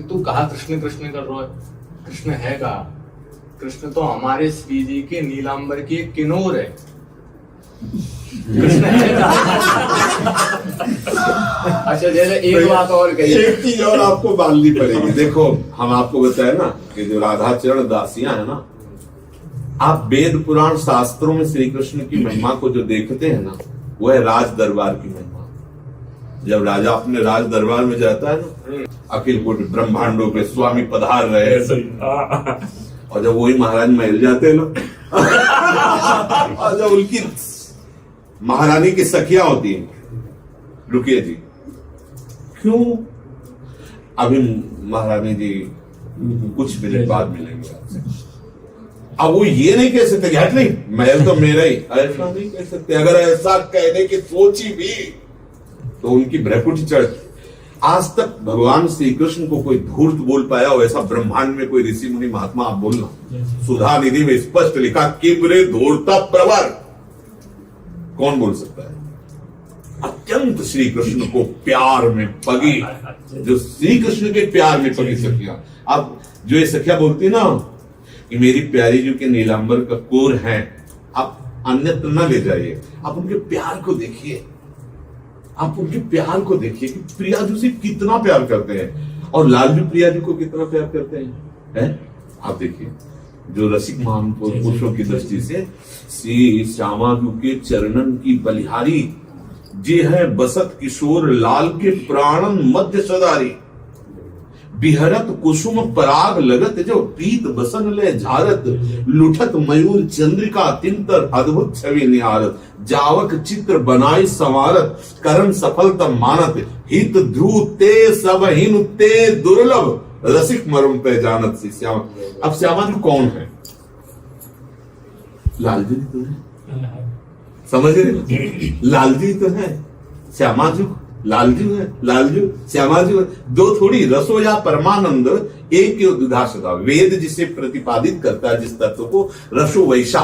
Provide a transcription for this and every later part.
तू कहा कृष्ण कृष्ण कर रहा है? कृष्ण है कहा? कृष्ण तो हमारे श्री जी के नीलांबर की एक किन्नौर है। कृष्ण है कहा? अच्छा, जैसे एक बात और कही, एक चीज और आपको माननी पड़ेगी। देखो, हम आपको बताए ना कि जो राधा चरण दासियां है ना, आप वेद पुराण शास्त्रों में श्री कृष्ण की महिमा को जो देखते हैं ना, वो है राज दरबार की महिमा। जब राजा अपने राज दरबार में जाता है ना, अखिल कोटि ब्रह्मांडों के स्वामी पधार रहे, और जब वही महाराज महल जाते हैं ना और जब उनकी महारानी की सखियां होती हैं, रुकिए जी, क्यों अभी महारानी जी कुछ मिनट बाद मिलेंगे आपसे। अब वो ये नहीं कह सकते कि हट नहीं, महल तो मेरा ही, ऐसा नहीं कह सकते। अगर ऐसा कहने की सोची भी तो उनकी भ्रकुटी चढ़। आज तक भगवान श्री कृष्ण को कोई धूर्त बोल पाया हो ऐसा ब्रह्मांड में कोई ऋषि मुनि महात्मा आप बोलना। सुधा निधि में स्पष्ट लिखा, किम्रे धूर्ता प्रवर, कौन बोल सकता है? अत्यंत श्री कृष्ण को प्यार में पगी, जो श्री कृष्ण के प्यार में पगी सखियां। अब जो ये सखिया बोलती ना कि मेरी प्यारी जो के नीलांबर का कोर है, आप अन्यत्र न ले जाइए, आप उनके प्यार को देखिए। आप उनके प्यार को देखिए कि प्रिया जी से कितना प्यार करते हैं, और लाल जी प्रिया जी को कितना प्यार करते हैं। आप देखिए, जो रसिक महान पुरुषों की दृष्टि से श्री श्यामा जी के चरणन की बलिहारी, जे है बसत किशोर लाल के प्राणन मध्य सदारी, बिहरत कुसुम पराग लगत जो पीत बसन ले झारत, लुठत मयूर चंद्रिका तिंतर अद्भुत छवि निहारत, जावक चित्र बनाई संवारत, करम सफल तम मानत, हित ध्रुव ते सब हिन ते दुर्लभ, रसिक मरम पे जानत सी श्यामा। अब श्यामा जी कौन है? लाल जी तो है, समझ रहे? लाल जी तो है, श्यामा जी लालजू है, लालजू श्यामाजू है, दो थोड़ी। रसो या परमानंद एक के द्विधा सदा। वेद जिसे प्रतिपादित करता है जिस तत्व को, रसो वैसा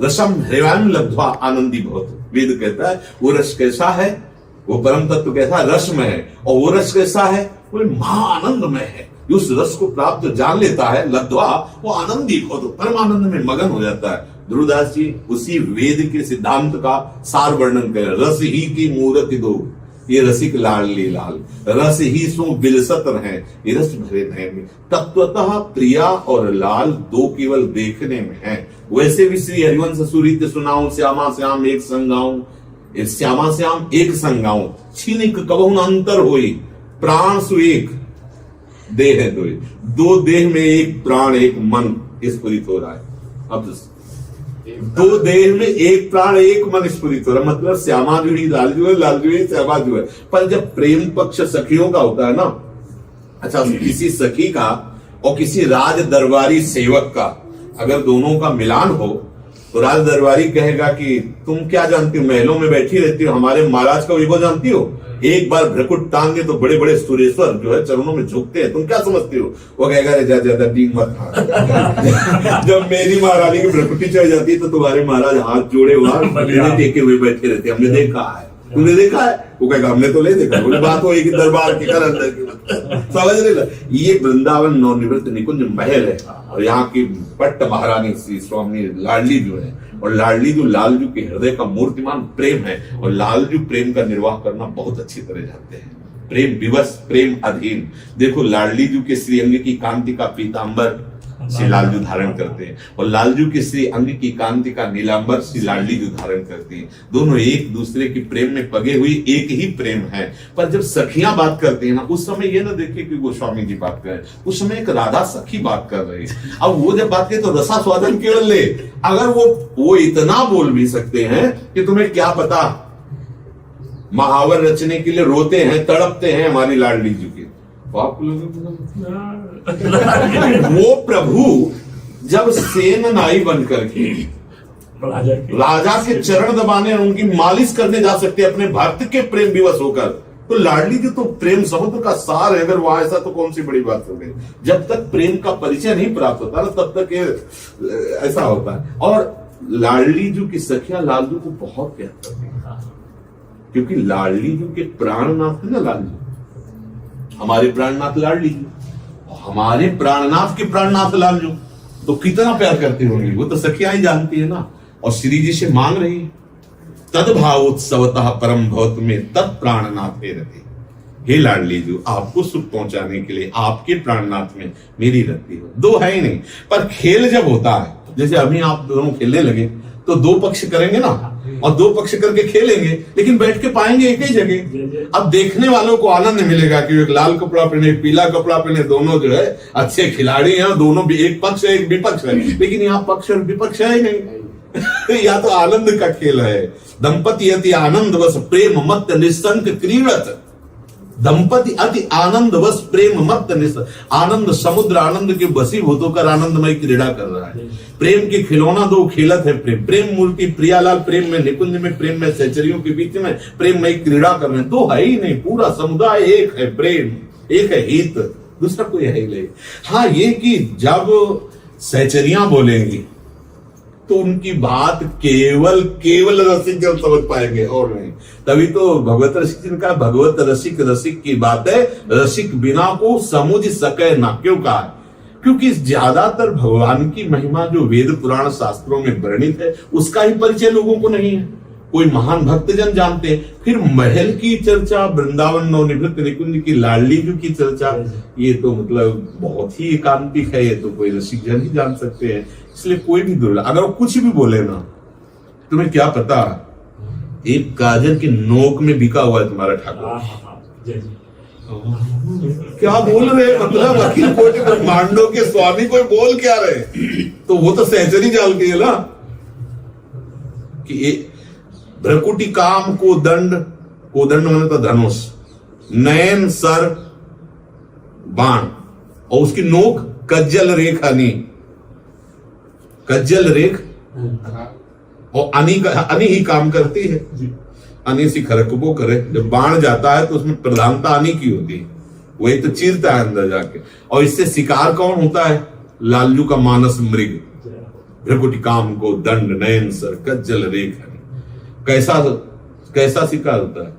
रसम हृदय लब्ध्वा आनंदी भवतु, वेद कहता है वो रस कैसा है, वो परम तत्व कैसा रस में है, और वो रस कैसा है, वो महाआनंद में है। उस रस को प्राप्त जान लेता है, लब्ध्वा, वो आनंदी भवतु, परमानंद में मगन हो जाता है। ध्रुवदास जी उसी वेद के सिद्धांत का सार वर्णन कर, रस ही की मूर्ति दो, ये रसिक लाडली लाल, रस ही सो बिलसत रहे, ये रस भरे नयन। तत्वतः प्रिया और लाल दो केवल देखने में है। वैसे भी श्री हरिवंश सुरीत सुनाऊं, श्यामा श्याम एक संगाऊं, श्यामा श्याम एक संगाऊं, छीनिक कबहु न अंतर होई, प्राण सु एक देह दो, दो देह में एक प्राण एक मन स्फुरित हो रहा है। अब दो देह में एक प्राण एक मन स्फुरित हो रहा, मतलब श्यामा जो ही लालजू है, लालजू ही श्यामा जो है। पर जब प्रेम पक्ष सखियों का होता है ना, अच्छा, किसी सखी का और किसी राज दरबारी सेवक का अगर दोनों का मिलान हो, तो राज दरबारी कहेगा कि तुम क्या जानती हो, महलों में बैठी रहती हो, हमारे महाराज का वैभव जानती हो? एक बार भ्रकुट टांग दे तो बड़े बड़े सुरेश्वर जो है चरणों में झुकते हैं, तुम क्या समझती हो? वो कहेगा ज्यादा डींग मत खा। जब मेरी महारानी की भ्रकुटी चढ़ जाती है तो तुम्हारे महाराज हाथ जोड़े वहां टेके हुए बैठे रहते, हमने देखा है। तुमने देखा है? वो कहेगा हमने तो नहीं देखा। बोले बात हो एक दरबार की समझ रहे? ये वृंदावन नवनिवृत्त निकुंज महल है, और यहाँ की पट्ट महारानी श्री स्वामी लाडली जो है, और लाडली जो लालजू के हृदय का मूर्तिमान प्रेम है, और लालजू प्रेम का निर्वाह करना बहुत अच्छी तरह जानते हैं। प्रेम विवश, प्रेम अधीन। देखो, लाडली जू के श्री अंग की कांति का पीतांबर श्री लालजू धारण करते हैं, और लालजू के श्री अंग की कांति का नीलांबर श्री लाडली जू धारण करती हैं। दोनों एक दूसरे की प्रेम में पगे हुई एक ही प्रेम है। पर जब सखियां बात करती हैं ना, उस समय ये ना देखे कि गोस्वामी जी बात करें, उस समय एक राधा सखी बात कर रही है। अब वो जब बात करे तो रसा स्वादन केवल ले। अगर वो इतना बोल भी सकते हैं कि तुम्हें क्या पता, महावर रचने के लिए रोते हैं, तड़पते हैं हमारी लाडली जी के, वो प्रभु जब सेन नाई बन करके राजा के चरण दबाने, उनकी मालिश करने जा सकते अपने भक्त के प्रेम विवश होकर, तो लाडली जी तो प्रेम समुद्र का सार है। अगर वहां ऐसा तो कौन सी बड़ी बात हो गई। जब तक प्रेम का परिचय नहीं प्राप्त होता ना, तब तक ऐसा होता है। और लाडली जी की सखियां लालजू को बहुत प्यार करती है, क्योंकि लाडली जी के प्राणनाथ है ना लालजू, हमारे प्राणनाथ लाडली जी। हमारे प्राणनाथ के प्राणनाथ लालजू तो कितना प्यार करते होंगे, वो तो सखियां ही जानती है ना। और श्री जी से मांग रही है, तद भावोत्सवतः परम भवत में तत् प्राणनाथ रहते। हे लाडली जो, आपको सुख पहुंचाने के लिए आपके प्राणनाथ में मेरी रखती हो। दो है ही नहीं, पर खेल जब होता है, जैसे अभी आप दोनों खेलने लगे तो दो पक्ष करेंगे ना, और दो पक्ष करके खेलेंगे, लेकिन बैठ के पाएंगे एक ही जगह। अब देखने वालों को आनंद मिलेगा कि एक लाल कपड़ा पहने, एक पीला कपड़ा पहने, दोनों जो है अच्छे खिलाड़ी हैं, दोनों भी एक पक्ष है एक विपक्ष है, लेकिन यहाँ पक्ष और विपक्ष है ही नहीं। या तो आनंद का खेल है। दंपति अति आनंद वश प्रेम मत निसंक क्रीड़त। दंपति अति आनंद वश प्रेम मत निसंक, आनंद समुद्र आनंद के वशीभूत होकर आनंदमय क्रीड़ा कर रहा है। प्रेम के खिलौना दो खेलत है प्रेम, प्रेम मूर्ति प्रियालाल प्रेम में, निकुंज में प्रेम में, सहचरियों के बीच में प्रेम में क्रीड़ा कर रहे हैं। दो है ही नहीं, पूरा समुदाय एक है, प्रेम एक है, हित दूसरा कोई है ही नहीं। हाँ, ये कि जब सहचरियां बोलेंगी तो उनकी बात केवल रसिक जब समझ पाएंगे और नहीं। तभी तो भगवत रसिक जिनका, भगवत रसिक रसिक की बात है, रसिक बिना को समझ सके ना। क्यों कहा? क्योंकि ज्यादातर भगवान की महिमा जो वेद पुराण शास्त्रों में वर्णित है उसका ही परिचय लोगों को नहीं है। कोई महान भक्तजन जानते हैं, फिर महल की चर्चा, वृंदावन नवनिवृत्त निकुंज की लाडली जी की चर्चा, ये तो मतलब बहुत ही एकांतिक है, ये तो कोई रसिक जन ही जान सकते हैं। इसलिए कोई भी दुर्लभ, अगर वो कुछ भी बोले ना, तुम्हें क्या पता, एक गाजर की नोक में बिका हुआ है तुम्हारा ठाकुर। क्या बोल रहे, मतलब अखिल कोटि ब्रह्मांडों के स्वामी कोई बोल क्या रहे, तो वो तो सहचरी जाल की है ना कि भ्रकुटी काम को दंड माने तो धनुष, नयन सर बाण, और उसकी नोक कज्जल रेख अनी, कज्जल रेख और अनी ही काम करती है। अनी सी खरकबो करे, जब बाण जाता है तो उसमें प्रधानता अनी की होती है, वही तो चीरता है अंदर जाके। और इससे शिकार कौन होता है? लालजू का मानस मृग। भ्रकुटी काम को दंड नयन सर कज्जल रेख अनी। कैसा शिकार होता है?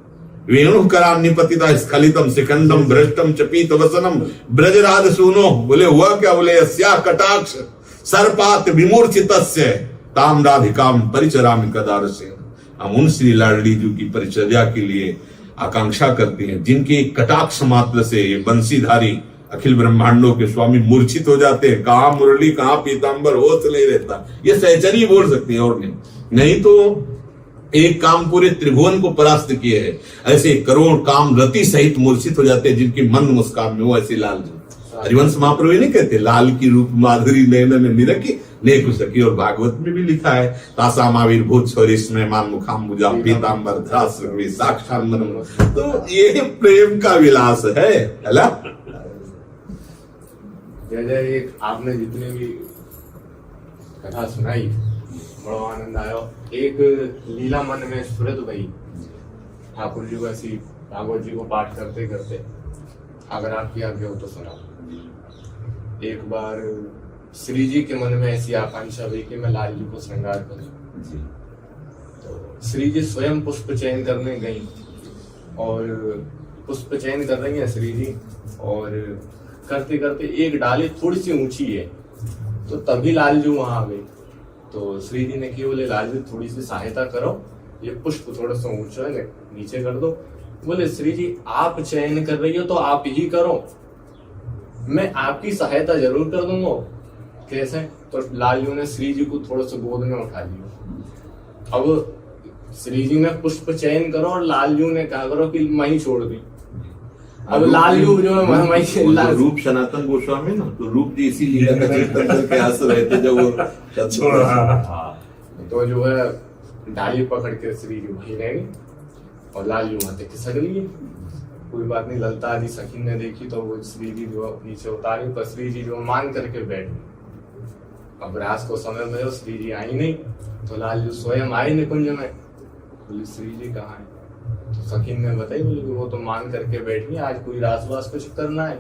वेणु करान्निपतिता स्खलितम शिखंडम भ्रष्टम चपीत वसनम ब्रजराज सुनो। बोले हुआ क्या? बोले अस्या कटाक्ष सर्पात विमूर्छितस्य ताम राधिकाम परिचरामि कदारस्य। हम उन श्री लाडली जी की परिचर्या के लिए आकांक्षा करते हैं जिनके कटाक्ष मात्र से ये बंसीधारी अखिल ब्रह्मांडों के स्वामी मूर्छित हो जाते हैं। कहाँ मुरली कहाँ पीतांबर, होश नहीं रहता। ये सहचरी बोल सकती है और नहीं तो एक काम पूरे त्रिभुवन को परास्त किए है, ऐसे करोड़ काम रति सहित मूर्छित हो जाते हैं जिनकी मंद मुस्कान में वो ऐसे लाल जी। हरिवंश महाप्रभु नहीं कहते, लाल की रूप माधुरी नयन में निरखी नेक सखी। और भागवत में भी लिखा है, तासाम आविर्भूत स्वरिष्मय मान मुखाम्बुजा पीतांबर ध्रास साक्षात मन। तो ये प्रेम का विलास है ना। जय जय। एक आपने जितने भी कथा सुनाई बड़ा आनंद आया। एक लीला मन में स्फुरित भई, ठाकुर जी को ऐसी भागवत जी को पाठ करते करते, अगर आपकी आज्ञा हो तो सुना। एक बार श्री जी के मन में ऐसी आकांक्षा हुई कि मैं लाल जी को श्रृंगार करूं। तो श्री जी स्वयं पुष्प चयन करने गई और पुष्प चयन कर रही है श्री जी, और करते करते एक डाली थोड़ी सी ऊंची है, तो तभी लाल जी वहां आ गई। तो श्री जी ने कि बोले लाल जी थोड़ी सी सहायता करो, ये पुष्प थोड़ा सा ऊंचा है, नीचे कर दो। बोले श्री जी आप चयन कर रही हो तो आप ही करो, मैं आपकी सहायता जरूर कर दूंगा। कैसे? तो लालजू ने श्री जी को थोड़ा सा गोद में उठा लिया। अब श्री जी ने पुष्प चयन करो और लालजू ने कहा करो कि मैं ही छोड़ दी। अब लालजू जो है रूप सनातन गोस्वामी ना, तो रूप जी इसी लीला का चिंतन करके हंस रहे थे जब वो छोड़ा। तो जो है डाली पकड़ के श्री जी वहीं रह गई और लालजू वहां तक खिसक लिए। कोई बात नहीं, ललता आदि सखी ने देखी तो वो श्री जी जो नीचे उतारी, पर श्री जी जो मान करके बैठ गई। अब रात को समय में श्री जी आई नहीं, तो लालजू स्वयं आए निकुंज में। बोली श्री जी कहाँ है? तो सखी ने बताई, बोली वो तो मान करके बैठ गई, आज कोई रासवास कुछ करना है।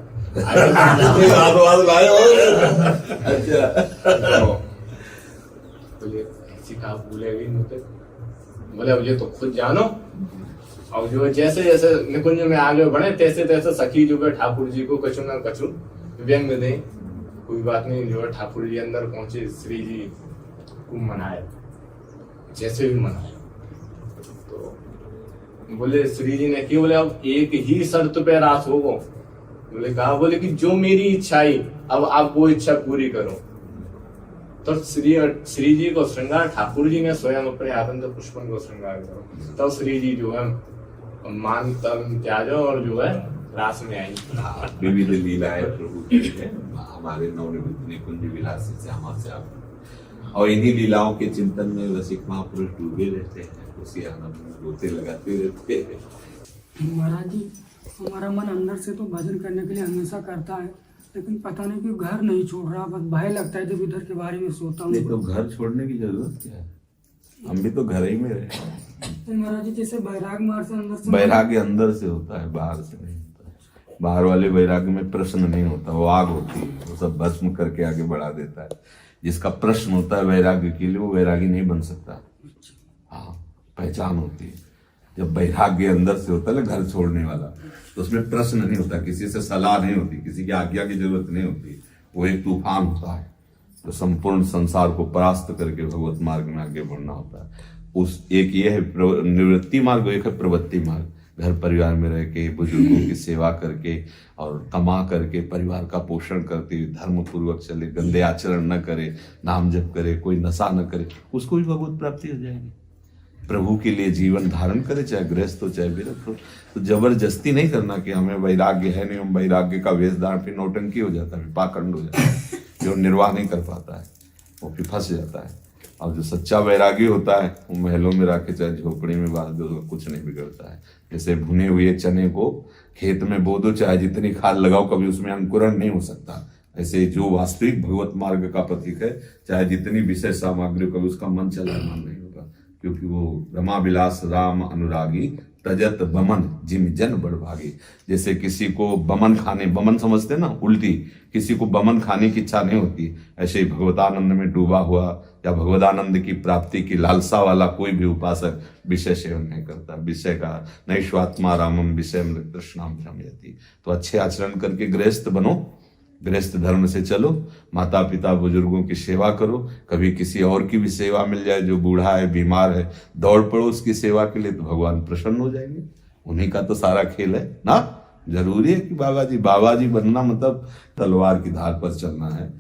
बोले ऐसी कहा भूलेगी मुझे। बोले अब ये तो खुद जानो। और जो जैसे जैसे निकुंज में आगे बढ़े तैसे तैसे सखी जो है ठाकुर जी को कछु न कछु व्यंग दें, कोई बात नहीं। जो है ठाकुर जी अंदर पहुंचे, श्री जी को मनाया, जैसे भी मनाया। तो बोले श्री जी ने क्यों, बोले अब एक ही शर्त पे रास होगो। बोले कहा, बोले कि जो मेरी इच्छा ही, अब आप वो इच्छा पूरी करो। तो श्री जी को श्रृंगार ठाकुर जी ने स्वयं अपने हाथों से पुष्पन को श्रृंगार करो। तब श्री जी जो है मान तन त्याजो और जो है रास में आई। विविध लीलाएं प्रभु की है, हमारे नवनिर्मित निकुंज विलासी श्यामा श्याम। और इन्हीं लीलाओं के चिंतन में रसिक महापुरुष डूबे रहते हैं, उसी आनंद में गोते लगाते रहते हैं। महाराज जी, हमारा मन अंदर से तो भजन करने के लिए हमेशा करता है, लेकिन पता नहीं क्यों घर नहीं छोड़ रहा। बस भय लगता है जब इधर के बारे में सोता हूँ। तो घर छोड़ने की जरूरत क्या है, हम भी तो घर ही में रहे। महाराज जी, जैसे वैराग मार्ग से अंदर से, वैराग्य अंदर से होता है, बाहर से नहीं होता है। बाहर वाले वैराग्य में प्रश्न नहीं होता, वो आग होती है, वो सब भस्म करके आगे बढ़ा देता है। जिसका प्रश्न होता है वैराग्य के लिए, वो वैरागी नहीं बन सकता। हाँ, पहचान होती है। जब वैराग्य अंदर से होता है ना, घर छोड़ने वाला, तो उसमें प्रश्न नहीं होता, किसी से सलाह नहीं होती, किसी की आज्ञा की जरूरत नहीं होती। वो एक तूफान होता है, तो संपूर्ण संसार को परास्त करके भगवत मार्ग में आगे बढ़ना होता है। उस एक ये है निवृत्ति मार्ग, एक है प्रवृत्ति मार्ग। घर परिवार में रह के बुजुर्गों की सेवा करके और कमा करके परिवार का पोषण करते हुए धर्म पूर्वक चले, गंदे आचरण न करे, नाम जप करे, कोई नशा न करे, उसको भी भगवत प्राप्ति हो जाएगी। प्रभु के लिए जीवन धारण करे, चाहे गृहस्थ हो चाहे विरक्त हो। तो जबरदस्ती नहीं करना कि हमें वैराग्य है नहीं, हम वैराग्य का वेश धारण, फिर नौटंकी हो जाता है, पाखंड हो जाता है, जो निर्वाह नहीं कर पाता है वो फिर फंस जाता है। और जो सच्चा वैरागी होता है, वो महलों में रख के चाहे झोपड़ी में बांध दो, कुछ नहीं बिगड़ता है। जैसे भुने हुए चने को खेत में बो दो, चाहे जितनी खाद लगाओ, कभी उसमें अंकुरण नहीं हो सकता। ऐसे जो वास्तविक भगवत मार्ग का प्रतीक है, चाहे जितनी विशेष सामग्री, कभी उसका मन चलाना नहीं होगा, क्योंकि वो रमा विलास राम अनुरागी तजत बमन जिम जन बड़भागी। जैसे किसी को बमन खाने, बमन समझते ना उल्टी, किसी को बमन खाने की इच्छा नहीं होती, ऐसे ही भगवतानंद में डूबा हुआ या भगवदानंद की प्राप्ति की लालसा वाला कोई भी उपासक विषय सेवन नहीं करता। विषय का नैश्वात्मा रामम विषय तृष्णाम भ्रमयति। तो अच्छे आचरण करके गृहस्थ बनो, गृहस्थ धर्म से चलो, माता पिता बुजुर्गों की सेवा करो। कभी किसी और की भी सेवा मिल जाए, जो बूढ़ा है बीमार है, दौड़ पड़ो उसकी सेवा के लिए, तो भगवान प्रसन्न हो जाएंगे। उन्हीं का तो सारा खेल है ना। जरूरी है कि बाबा जी बनना मतलब तलवार की धार पर चलना है।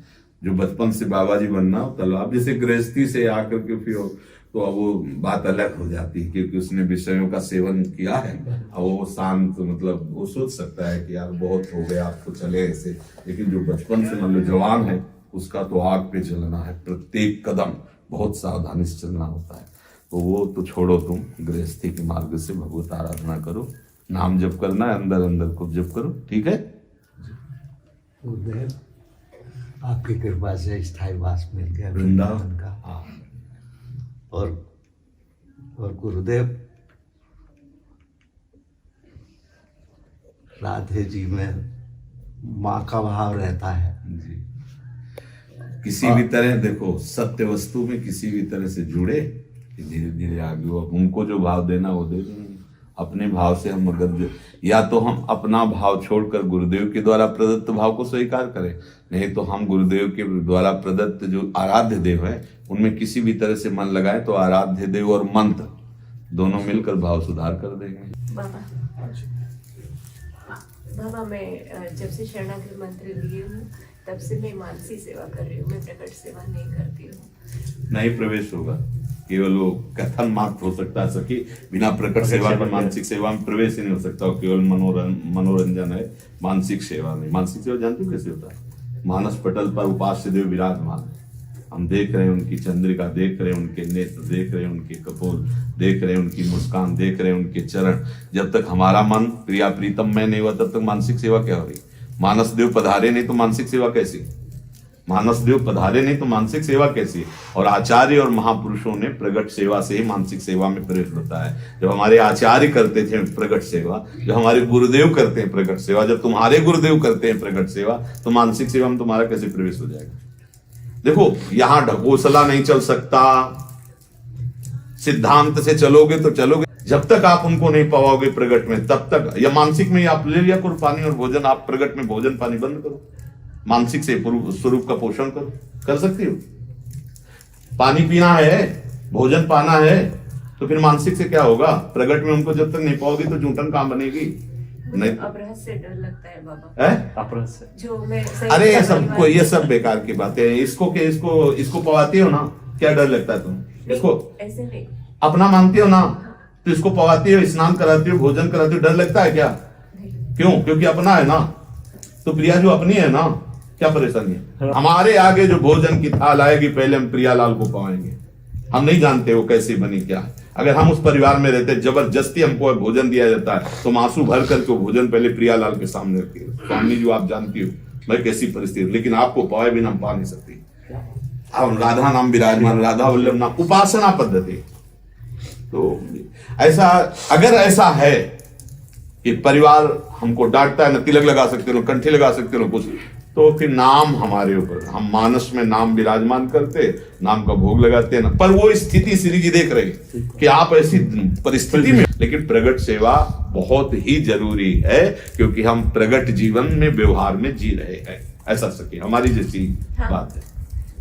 जो बचपन से बाबा जी बनना, तलवार जैसे गृहस्थी से आकर के फिर तो अब वो बात अलग हो जाती है, क्योंकि उसने विषयों का सेवन किया है। अब वो शांत, मतलब वो सोच सकता है कि यार बहुत हो गया, आपको चले ऐसे। लेकिन जो बचपन से मतलब जवान है, उसका तो आग पे चलना है, प्रत्येक कदम बहुत सावधानी से चलना होता है। तो वो तो छोड़ो, तुम गृहस्थी के मार्ग से भगवत आराधना करो, नाम जप करना है, अंदर अंदर खूब जप करो, ठीक है। गुरुदेव, आपकी कृपा से स्थायी वास मिल गया वृंदावन का। हाँ। और गुरुदेव, राधे जी में माँ का भाव रहता है जी। किसी भी तरह देखो, सत्य वस्तु में किसी भी तरह से जुड़े, धीरे धीरे आगे हो। उनको जो भाव देना वो दे देंगे। अपने भाव से हम अगर या तो हम अपना भाव छोड़कर गुरुदेव के द्वारा प्रदत्त भाव को स्वीकार करें, नहीं तो हम गुरुदेव के द्वारा प्रदत्त जो आराध्य देव है उनमें किसी भी तरह से मन लगाए, तो आराध्य देव और मंत्र दोनों मिलकर भाव सुधार कर देंगे। बाबा, मैं जब से शरणागति मंत्र लिए हूँ तब से मैं मानसी सेवा कर रही हूँ, मैं प्रकट सेवा नहीं करती हूँ। नहीं प्रवेश होगा, केवल वो कथन मात्र हो सकता है सखी, बिना प्रकट सेवा पर मानसिक सेवा में प्रवेश ही नहीं हो सकता। केवल मनोरंजन है, मानसिक सेवा नहीं। मानसिक सेवा जानते हो कैसे होता है? मानस पटल पर उपास्य देव विराजमान है, हम देख रहे हैं उनकी चंद्रिका, देख रहे हैं उनके नेत्र, देख रहे हैं उनके कपोल, देख रहे हैं उनकी मुस्कान, देख रहे हैं उनके चरण। जब तक हमारा मन प्रिया प्रीतम में नहीं हुआ, तब तक मानसिक सेवा क्या हो रही? मानस देव पधारे नहीं तो मानसिक सेवा कैसी? मानस देव पधारे नहीं तो मानसिक सेवा कैसी? और आचार्य और महापुरुषों ने प्रगट सेवा से ही मानसिक सेवा में प्रवेश होता है। जब हमारे आचार्य करते थे प्रगट सेवा, जब हमारे गुरुदेव करते हैं प्रगट सेवा, जब तुम्हारे गुरुदेव करते हैं प्रगट सेवा, तो मानसिक सेवा में तुम्हारा कैसे प्रवेश हो जाएगा? देखो, यहां ढकोसला नहीं चल सकता। सिद्धांत से चलोगे तो चलोगे, जब तक आप उनको नहीं पाओगे प्रगट में, तब तक। या मानसिक में आप ले लिया करो पानी और भोजन, आप प्रगट में भोजन पानी बंद करो, मानसिक से स्वरूप का पोषण करो, कर सकती हो। पानी पीना है, भोजन पाना है, तो फिर मानसिक से क्या होगा? प्रगट में उनको जब तक नहीं पाओगी तो जूठन कहाँ बनेगी? नहीं। अपराध से डर लगता है बाबा, है? अपराध से जो मैं अरे ये सब बेकार की बातें हैं। इसको पवाती हो ना, क्या डर लगता है तुम इसको? ऐसे नहीं, अपना मानती हो ना, तो इसको पवाती हो, स्नान कराती हो, भोजन कराती हो, डर लगता है क्या? क्यों? क्योंकि अपना है ना। तो प्रिया जो अपनी है ना, क्या परेशानी है? हमारे आगे जो भोजन की थाल आएगी, पहले हम प्रियालाल को पाएंगे। हम नहीं जानते वो कैसी बनी क्या है। अगर हम उस परिवार में रहते, जबरदस्ती हमको भोजन दिया जाता है, तो हम आंसू भर करके भोजन पहले प्रियालाल के सामने रखती है। स्वामी जी आप जानती हो मैं कैसी परिस्थिति, लेकिन आपको पाए बिना हम पा नहीं सकती। अब राधा नाम विराजमान, राधा वल्लभ नाम, उपासना पद्धति। तो ऐसा, अगर ऐसा है कि परिवार हमको डांटता है, ना तिलक लगा सकते हो, कंठी लगा सकते हो, कुछ, तो फिर नाम हमारे ऊपर, हम मानस में नाम विराजमान करते, नाम का भोग लगाते हैं ना। पर वो स्थिति श्री जी देख रहे कि आप ऐसी परिस्थिति में, लेकिन प्रगट सेवा बहुत ही जरूरी है, क्योंकि हम प्रगट जीवन में व्यवहार में जी रहे हैं। ऐसा सके हमारी जैसी बात है।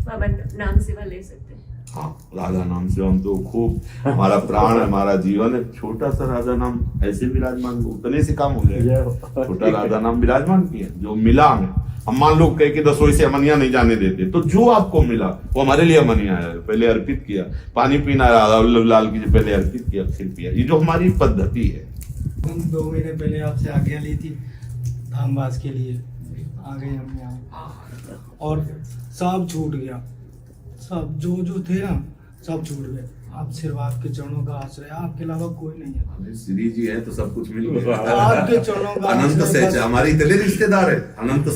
बाबा नाम सेवा ले सकते हैं। हाँ, राधा नाम से हम तो खूब, हमारा प्राण है, हमारा जीवन है। छोटा सा राधा नाम ऐसे विराजमान, उतने से काम हो जाएगा। छोटा राधा नाम विराजमान किया, जो मिला हमें। हम मान लो कह के रसोई से अमनिया नहीं जाने देते, तो जो आपको मिला वो हमारे लिए अमनिया है, पहले अर्पित किया। पानी पीना राधा वल्लभ लाल की, पहले अर्पित किया फिर पिया। ये जो हमारी पद्धति है। हम 2 महीने पहले आपसे आज्ञा ली थी धामवास के लिए, आ गए हम यहाँ और सब छूट गया। सब जो थे ना, सब छूट गए। आप सिर्फ आपके चरणों का आश्रय, आपके अलावा कोई नहीं है। श्री जी है तो सब कुछ मिल गया। आपके चरणों का अनंत आश्रय सहज हमारे इतने रिश्तेदार है, अनंत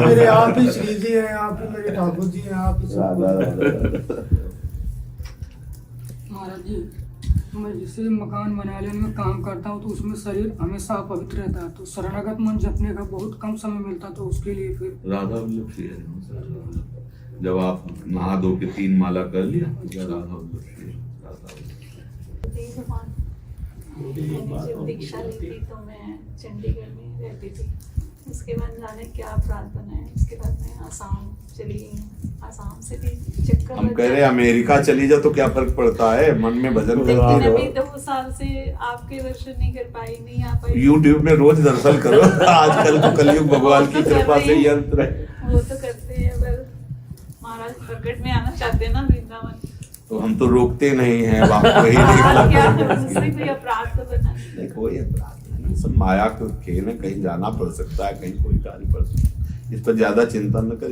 मेरे आप ही श्री जी हैं, आप ही मेरे ठाकुर जी हैं, आप ही सब कुछ। महाराज जी, मैं जैसे मकान बनाने में काम करता हूँ, तो उसमें शरीर हमेशा अपवित्र रहता है, तो शरणागत मन जपने का बहुत कम समय मिलता, तो उसके लिए फिर राधा वल्लभ श्री है। जब आप नहा धो के 3 माला कर लिया, राधा वल्लभ श्री, राधा वल्लभ। मैंने जब दीक्षा ली थी तो मैं चंडीगढ़ में रहती थी। उसके बाद जाने क्या प्रार्थना है, उसके बाद मैं आसाम चली गई। आसाम से भी चक्कर हम कह रहे अमेरिका चली जा तो क्या फर्क पड़ता है, मन में भजन करती लेकिन रहो। अभी 2 साल से आपके दर्शन नहीं कर पाई, नहीं आ पाई। YouTube में रोज दर्शन करो। आजकल तो कलयुग भगवान की कृपा से यंत्र है। वो तो करते हैं, पर महाराज प्रकट में आना चाहते हैं ना वृंदावन, तो हम तो रोकते नहीं है। आप वही क्या करूं, उससे कोई अपराध तो बना नहीं। कोई अपराध नहीं, सब माया के खेल है। कहीं जाना पड़ सकता है, कहीं कोई कार्य पड़ सकता है। इस पर ज्यादा चिंता न करें।